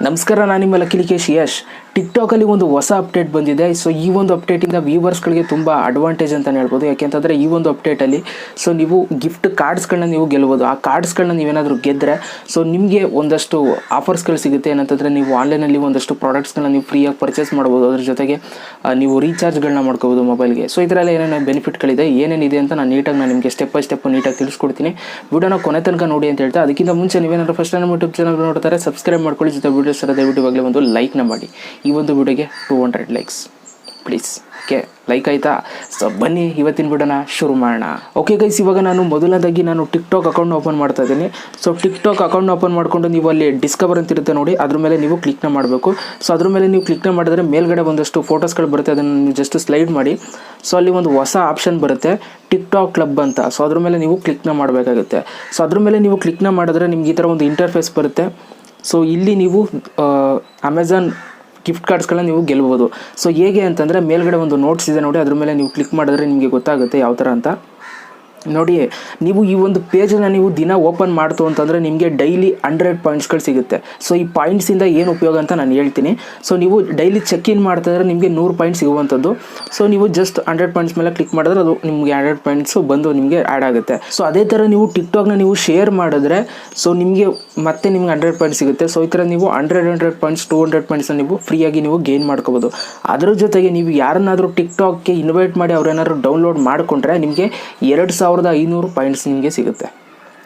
ನಮಸ್ಕಾರ, ನಾನು ನಿಮ್ಮ ಲಕ್ಕೇಶ್ ಯಶ್. ಟಿಕ್ಟಾಕಲ್ಲಿ ಒಂದು ಹೊಸ ಅಪ್ಡೇಟ್ ಬಂದಿದೆ. ಸೊ ಈ ಒಂದು ಅಪ್ಡೇಟಿಂದ ವ್ಯೂವರ್ಸ್ಗಳಿಗೆ ತುಂಬ ಅಡ್ವಾಂಟೇಜ್ ಅಂತಲೇ ಹೇಳ್ಬೋದು. ಯಾಕೆಂತಂದರೆ ಈ ಒಂದು ಅಪ್ಡೇಟಲ್ಲಿ ಸೊ ನೀವು ಗಿಫ್ಟ್ ಕಾರ್ಡ್ಸ್ಗಳನ್ನ ನೀವು ಗೆಲ್ಬೋದು. ಆ ಕಾರ್ಡ್ಸ್ಗಳನ್ನ ನೀವೇನಾದರೂ ಗೆದ್ದರೆ ಸೊ ನಿಮಗೆ ಒಂದಷ್ಟು ಆಫರ್ಸ್ಗಳು ಸಿಗುತ್ತೆ. ಏನಂತಂದರೆ ನೀವು ಆನ್ಲೈನಲ್ಲಿ ಒಂದಷ್ಟು ಪ್ರಾಡಕ್ಟ್ಸ್ಗಳನ್ನ ನೀವು ಫ್ರೀಯಾಗಿ ಪರ್ಚೇಸ್ ಮಾಡ್ಬೋದು. ಅದ್ರ ಜೊತೆಗೆ ನೀವು ರೀಚಾರ್ಜ್ಗಳನ್ನ ಮಾಡ್ಕೋಬೋದು ಮೊಬೈಲ್ಗೆ. ಸೊ ಇದರಲ್ಲಿ ಏನೇನು ಬೆನಿಫಿಟ್ಗಳಿದೆ, ಏನೇನಿದೆ ಅಂತ ನಾನು ನಿಮಗೆ ಸ್ಟೆಪ್ ಬೈ ಸ್ಟೆಪ್ ನೀಟಾಗಿ ತಿಳಿಸ್ಕೊಡ್ತೀನಿ. ವಿಡಿಯೋನ ಕೊನೆ ತನಕ ನೋಡಿ ಅಂತ ಹೇಳ್ತಾ, ಅದಕ್ಕಿಂತ ಮುಂಚೆ ನೀವೇನಾದರೂ ಫಸ್ಟ್ ನಮ್ಮ ಯೂಟ್ಯೂಬ್ ಚಾನಲ್ ನೋಡ್ತಾರೆ ಸಬ್ಸ್ಕ್ರೈಬ್ ಮಾಡ್ಕೊಳ್ಳಿ. ಜೊತೆ ವೀಡಿಯೋಸ್ ದಯವಿಟ್ಟು ಇವಾಗಲೇ ಒಂದು ಲೈಕ್ನ ಮಾಡಿ. ಈ ಒಂದು ವಿಡಿಯೋಗೆ 200 ಲೈಕ್ಸ್ ಪ್ಲೀಸ್. ಓಕೆ, ಲೈಕ್ ಆಯಿತಾ? ಸೊ ಬನ್ನಿ ಇವತ್ತಿನ ವಿಡಿಯೋನ ಶುರು ಮಾಡೋಣ. ಓಕೆ ಗೈಸ್, ಇವಾಗ ಮೊದಲನೇದಾಗಿ ನಾನು ಟಿಕ್ಟಾಕ್ ಅಕೌಂಟ್ನ ಓಪನ್ ಮಾಡ್ತಾ ಇದ್ದೀನಿ. ಸೊ ಟಿಕ್ಟಾಕ್ ಅಕೌಂಟ್ನ ಓಪನ್ ಮಾಡಿಕೊಂಡು ನೀವು ಅಲ್ಲಿ ಡಿಸ್ಕವರ್ ಅಂತ ಇರುತ್ತೆ ನೋಡಿ, ಅದ್ರ ಮೇಲೆ ನೀವು ಕ್ಲಿಕ್ನ ಮಾಡಬೇಕು. ಸೊ ಅದ್ರ ಮೇಲೆ ನೀವು ಕ್ಲಿಕ್ನ ಮಾಡಿದ್ರೆ ಮೇಲ್ಗಡೆ ಒಂದಷ್ಟು ಫೋಟೋಸ್ಗಳು ಬರುತ್ತೆ. ಅದನ್ನು ನೀವು ಜಸ್ಟ್ ಸ್ಲೈಡ್ ಮಾಡಿ. ಸೊ ಅಲ್ಲಿ ಒಂದು ಹೊಸ ಆಪ್ಷನ್ ಬರುತ್ತೆ, ಟಿಕ್ಟಾಕ್ ಕ್ಲಬ್ ಅಂತ. ಸೊ ಅದ್ರ ಮೇಲೆ ನೀವು ಕ್ಲಿಕ್ನ ಮಾಡಬೇಕಾಗುತ್ತೆ. ಸೊ ಅದ್ರ ಮೇಲೆ ನೀವು ಕ್ಲಿಕ್ನ ಮಾಡಿದ್ರೆ ನಿಮ್ಗೆ ಈ ಥರ ಒಂದು ಇಂಟರ್ಫೇಸ್ ಬರುತ್ತೆ. ಸೊ ಇಲ್ಲಿ ನೀವು ಅಮೆಝಾನ್ ಗಿಫ್ಟ್ ಕಾರ್ಡ್ಸ್ಗಳನ್ನ ನೀವು ಗೆಲ್ಬೋದು. ಸೊ ಹೇಗೆ ಅಂತಂದರೆ ಮೇಲ್ಗಡೆ ಒಂದು ನೋಟ್ಸ್ ಇದೆ ನೋಡಿ, ಅದ್ರ ಮೇಲೆ ನೀವು ಕ್ಲಿಕ್ ಮಾಡಿದ್ರೆ ನಿಮಗೆ ಗೊತ್ತಾಗುತ್ತೆ ಯಾವ ಥರ ಅಂತ. ನೋಡಿ, ನೀವು ಈ ಒಂದು ಪೇಜನ್ನು ನೀವು ದಿನ ಓಪನ್ ಮಾಡ್ತು ಅಂತಂದರೆ ನಿಮಗೆ ಡೈಲಿ 100 ಪಾಯಿಂಟ್ಸ್ಗಳು ಸಿಗುತ್ತೆ. ಸೊ ಈ ಪಾಯಿಂಟ್ಸಿಂದ ಏನು ಉಪಯೋಗ ಅಂತ ನಾನು ಹೇಳ್ತೀನಿ. ಸೊ ನೀವು ಡೈಲಿ ಚೆಕ್ ಇನ್ ಮಾಡ್ತಾಯಿದ್ರೆ ನಿಮಗೆ 100 ಪಾಯಿಂಟ್ಸ್ ಸಿಗುವಂಥದ್ದು. ಸೊ ನೀವು ಜಸ್ಟ್ 100 ಪಾಯಿಂಟ್ಸ್ ಮೇಲೆ ಕ್ಲಿಕ್ ಮಾಡಿದ್ರೆ ಅದು ನಿಮಗೆ 100 ಪಾಯಿಂಟ್ಸು ಬಂದು ನಿಮಗೆ ಆ್ಯಡ್ ಆಗುತ್ತೆ. ಸೊ ಅದೇ ಥರ ನೀವು ಟಿಕ್ಟಾಕ್ನ ನೀವು ಶೇರ್ ಮಾಡಿದ್ರೆ ಸೊ ನಿಮಗೆ ಮತ್ತೆ ನಿಮ್ಗೆ 100 ಪಾಯಿಂಟ್ಸ್ ಸಿಗುತ್ತೆ. ಸೊ ಈ ಥರ ನೀವು 100 ಪಾಯಿಂಟ್ಸ್ 200 ಪಾಯಿಂಟ್ಸ್ನ ನೀವು ಫ್ರೀಯಾಗಿ ನೀವು ಗೇನ್ ಮಾಡ್ಕೋಬೋದು. ಅದ್ರ ಜೊತೆಗೆ ನೀವು ಯಾರನ್ನಾದರೂ ಟಿಕ್ಟಾಕ್ಗೆ ಇನ್ವೈಟ್ ಮಾಡಿ ಅವ್ರೇನಾದ್ರು ಡೌನ್ಲೋಡ್ ಮಾಡಿಕೊಂಡ್ರೆ ನಿಮಗೆ 2500 ಪಾಯಿಂಟ್ಸ್ ನಿಮಗೆ ಸಿಗುತ್ತೆ.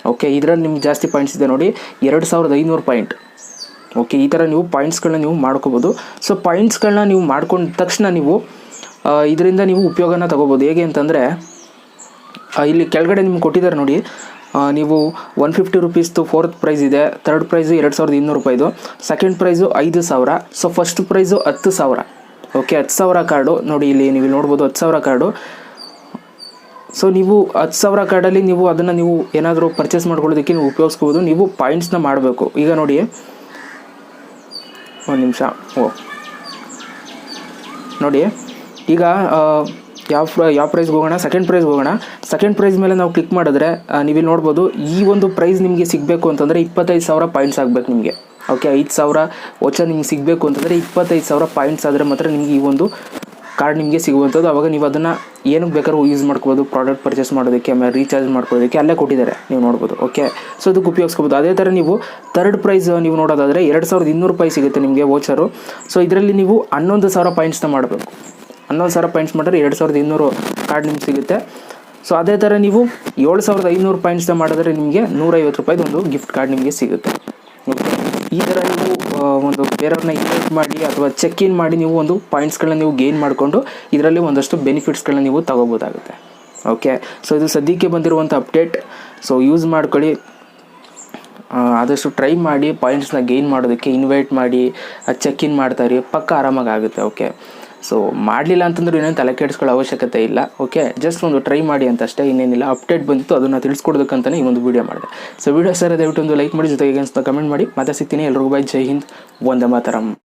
ಓಕೆ, ಇದರಲ್ಲಿ ನಿಮ್ಗೆ ಜಾಸ್ತಿ ಪಾಯಿಂಟ್ಸ್ ಇದೆ ನೋಡಿ, 2500 ಪಾಯಿಂಟ್. ಓಕೆ, ಈ ಥರ ನೀವು ಪಾಯಿಂಟ್ಸ್ಗಳನ್ನ ನೀವು ಮಾಡ್ಕೋಬೋದು. ಸೊ ಪಾಯಿಂಟ್ಸ್ಗಳನ್ನ ನೀವು ಮಾಡ್ಕೊಂಡ ತಕ್ಷಣ ನೀವು ಇದರಿಂದ ನೀವು ಉಪಯೋಗನ ತೊಗೋಬೋದು. ಹೇಗೆ ಅಂತಂದರೆ ಇಲ್ಲಿ ಕೆಳಗಡೆ ನಿಮ್ಗೆ ಕೊಟ್ಟಿದ್ದಾರೆ ನೋಡಿ, ನೀವು 150 ರುಪೀಸ್ದು 4th ಪ್ರೈಸ್ ಇದೆ, 3rd ಪ್ರೈಸು 2200 ರೂಪಾಯಿದು, second price 5000. So first prize 10,000. Okay, 10,000 card ನೋಡಿ, ಇಲ್ಲಿ ನೀವು ನೋಡ್ಬೋದು 10,000 ಕಾರ್ಡು. ಸೊ ನೀವು 10,000 ಕಾರ್ಡಲ್ಲಿ ನೀವು ಅದನ್ನು ನೀವು ಏನಾದರೂ ಪರ್ಚೇಸ್ ಮಾಡ್ಕೊಳ್ಳೋದಕ್ಕೆ ನೀವು ಉಪಯೋಗಿಸ್ಬೋದು. ನೀವು ಪಾಯಿಂಟ್ಸ್ನ ಮಾಡಬೇಕು. ಈಗ ನೋಡಿ, ಒಂದು ನಿಮಿಷ. ನೋಡಿ, ಈಗ ಯಾವ ಪ್ರೈಸ್ಗೆ ಹೋಗೋಣ? ಸೆಕೆಂಡ್ ಪ್ರೈಸ್ಗೆ ಹೋಗೋಣ. ಸೆಕೆಂಡ್ ಪ್ರೈಸ್ ಮೇಲೆ ನಾವು ಕ್ಲಿಕ್ ಮಾಡಿದ್ರೆ ನೀವಿಲ್ಲಿ ನೋಡ್ಬೋದು, ಈ ಒಂದು ಪ್ರೈಸ್ ನಿಮಗೆ ಸಿಗಬೇಕು ಅಂತಂದರೆ 25,000 ಪಾಯಿಂಟ್ಸ್ ಆಗಬೇಕು ನಿಮಗೆ. ಓಕೆ, 5,000 ವೋಚರ್ ನಿಮ್ಗೆ ಸಿಗಬೇಕು ಅಂತಂದರೆ 25,000 ಪಾಯಿಂಟ್ಸ್ ಆದರೆ ಮಾತ್ರ ನಿಮಗೆ ಈ ಒಂದು ಕಾರ್ಡ್ ನಿಮಗೆ ಸಿಗುವಂಥದ್ದು. ಆವಾಗ ನೀವು ಅದನ್ನು ಏನಕ್ಕೆ ಬೇಕಾದ್ರೂ ಯೂಸ್ ಮಾಡ್ಕೋಬೋದು, ಪ್ರಾಡಕ್ಟ್ ಪರ್ಚೇಸ್ ಮಾಡೋದಕ್ಕೆ, ಆಮೇಲೆ ರೀಚಾರ್ಜ್ ಮಾಡ್ಕೊಳ್ಳೋದಕ್ಕೆ ಅಲ್ಲೇ ಕೊಟ್ಟಿದ್ದಾರೆ, ನೀವು ನೋಡ್ಬೋದು. ಓಕೆ, ಸೊ ಅದಕ್ಕೆ ಉಪಯೋಗಿಸ್ಕೋಬೋದು. ಅದೇ ಥರ ನೀವು 3rd ಪ್ರೈಸ್ ನೀವು ನೋಡೋದಾದರೆ 2200 ರೂಪಾಯಿ ಸಿಗುತ್ತೆ ನಿಮಗೆ ವೋಚರು. ಸೊ ಇದರಲ್ಲಿ ನೀವು 11,000 ಪಾಯಿಂಟ್ಸ್ನ ಮಾಡಬೇಕು. 11,000 ಪಾಯಿಂಟ್ಸ್ ಮಾಡಿದ್ರೆ 2200 ಕಾರ್ಡ್ ನಿಮ್ಗೆ ಸಿಗುತ್ತೆ. ಸೊ ಅದೇ ಥರ ನೀವು 7,500 ಪಾಯಿಂಟ್ಸ್ನ ಮಾಡಿದ್ರೆ ನಿಮಗೆ 150 ರೂಪಾಯಿದು ಒಂದು ಗಿಫ್ಟ್ ಕಾರ್ಡ್ ನಿಮಗೆ ಸಿಗುತ್ತೆ. ಓಕೆ, ಈ ಥರ ನೀವು ಒಂದು ಬೇರೆಯವ್ರನ್ನ ಇನ್ವೈಟ್ ಮಾಡಿ ಅಥವಾ ಚೆಕ್ ಇನ್ ಮಾಡಿ ನೀವು ಒಂದು ಪಾಯಿಂಟ್ಸ್ಗಳನ್ನ ನೀವು ಗೇನ್ ಮಾಡಿಕೊಂಡು ಇದರಲ್ಲಿ ಒಂದಷ್ಟು ಬೆನಿಫಿಟ್ಸ್ಗಳನ್ನ ನೀವು ತಗೋಬೋದಾಗುತ್ತೆ. ಓಕೆ, ಸೊ ಇದು ಸದ್ಯಕ್ಕೆ ಬಂದಿರುವಂಥ ಅಪ್ಡೇಟ್. ಸೊ ಯೂಸ್ ಮಾಡ್ಕೊಳ್ಳಿ, ಆದಷ್ಟು ಟ್ರೈ ಮಾಡಿ ಪಾಯಿಂಟ್ಸ್ನ ಗೇನ್ ಮಾಡೋದಕ್ಕೆ. ಇನ್ವೈಟ್ ಮಾಡಿ ಚೆಕ್ ಇನ್ ಮಾಡ್ತಾಯಿರಿ, ಪಕ್ಕ ಆರಾಮಾಗಿ ಆಗುತ್ತೆ. ಓಕೆ, ಸೊ ಮಾಡಲಿಲ್ಲ ಅಂತಂದ್ರೆ ಏನೇನು ತಲೆ ಕೆಡಿಸ್ಕೊಳ್ಳೋ ಅವಶ್ಯಕತೆ ಇಲ್ಲ. ಓಕೆ, ಜಸ್ಟ್ ಒಂದು ಟ್ರೈ ಮಾಡಿ ಅಂತ ಅಷ್ಟೇ, ಇನ್ನೇನಿಲ್ಲ. ಅಪ್ಡೇಟ್ ಬಂದಿತ್ತು, ಅದನ್ನು ತಿಳಿಸ್ಕೊಡೋದಕ್ಕಂತಲೇ ಈ ಒಂದು ವೀಡಿಯೋ ಮಾಡಿದೆ. ಸೊ ವೀಡಿಯೋ ದಯವಿಟ್ಟು ಒಂದು ಲೈಕ್ ಮಾಡಿ, ಜೊತೆಗೆ ಕಮೆಂಟ್ ಮಾಡಿ. ಮತ್ತೆ ಸಿಗ್ತೀನಿ. ಎಲ್ರಿಗೂ ಬೈ, ಜೈ ಹಿಂದ್, ವಂದೇ ಮಾತರಂ.